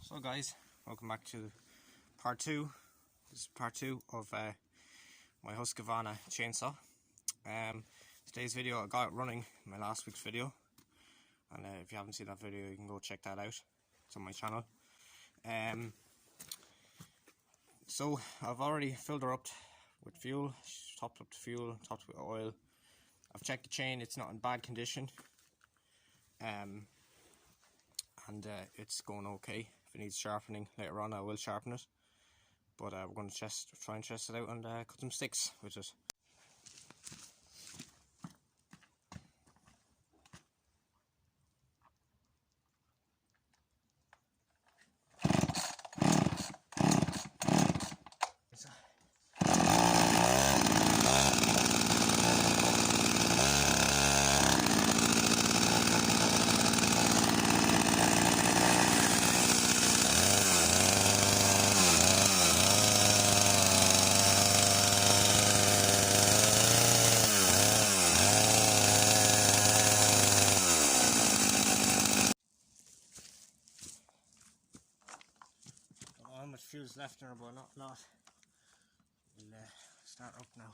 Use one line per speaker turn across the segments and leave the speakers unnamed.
So guys, welcome back to part 2. This is part 2 of my Husqvarna chainsaw. Today's video, I got it running in my last week's video, and if you haven't seen that video you can go check that out. It's on my channel. So I've already filled her up with fuel, topped up the fuel, topped with oil. I've checked the chain, it's not in bad condition, and it's going okay. If it needs sharpening later on, I will sharpen it, but we're going to try and test it out and cut some sticks with it. How much fuel's left in her, but not a lot. We'll start up now.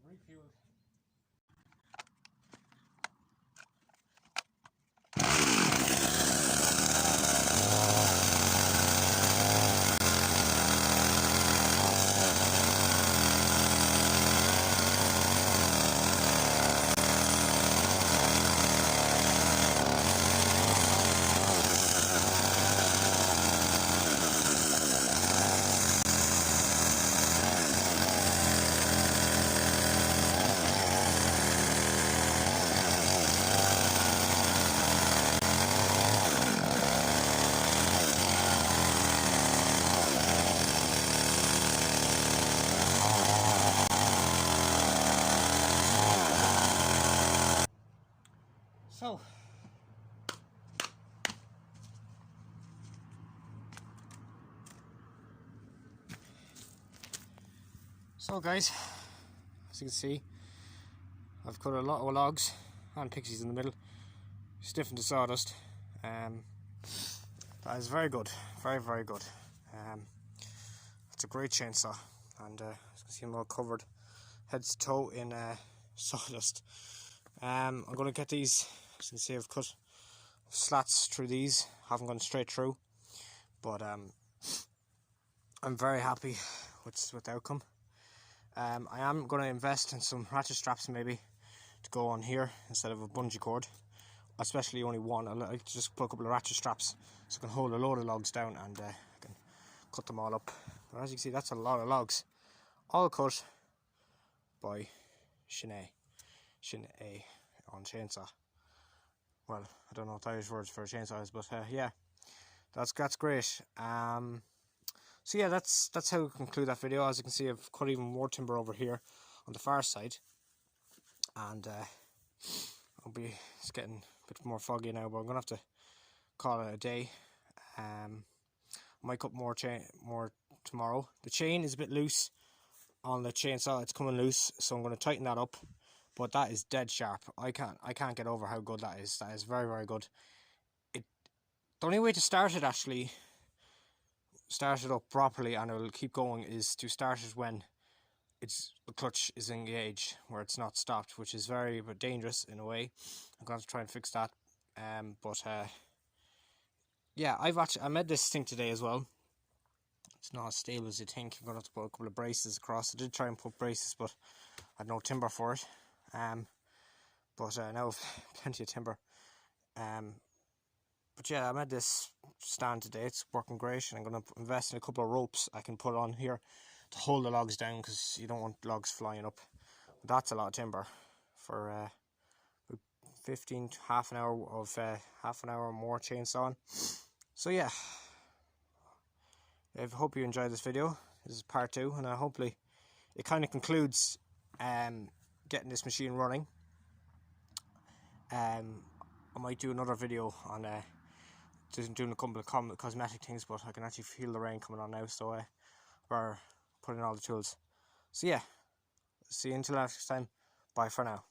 Refueled. So guys, as you can see, I've cut a lot of logs and pixies in the middle, stiffened the sawdust. That is very good, very good. It's a great chainsaw, and as you can see, I'm all covered head to toe in sawdust. I'm going to get these. As you can see, I've cut slats through these, haven't gone straight through, but I'm very happy with the outcome. I am going to invest in some ratchet straps maybe to go on here instead of a bungee cord, especially only one. I'll like to just put a couple of ratchet straps so I can hold a load of logs down and I can cut them all up. But as you can see, that's a lot of logs, all cut by Sinead. Shin A on chainsaw. Well, I don't know what Irish words for a chainsaw is, but yeah, that's great. So yeah, that's how we conclude that video. As you can see, I've cut even more timber over here on the far side, and it's getting a bit more foggy now, but I'm gonna have to call it a day. I might cut more tomorrow. The chain is a bit loose on the chainsaw; it's coming loose, so I'm going to tighten that up. But that is dead sharp. I can't get over how good that is. That is very, very good. The only way to start it up properly, and it will keep going, is to start it when the clutch is engaged, where it's not stopped, which is very dangerous in a way. I'm going to try and fix that. Yeah, I made this thing today as well. It's not as stable as you think. I'm going to have to put a couple of braces across. I did try and put braces, but I had no timber for it. But now I've plenty of timber. But yeah, I made this stand today. It's working great, and I'm going to invest in a couple of ropes I can put on here to hold the logs down, because you don't want logs flying up. But that's a lot of timber for 15 to half an hour of half an hour more chainsawing. So yeah, I hope you enjoyed this video. This is part 2, and hopefully it kind of concludes getting this machine running. I might do another video on doing a couple of cosmetic things, but I can actually feel the rain coming on now, so we're putting all the tools. So yeah, see you until next time. Bye for now.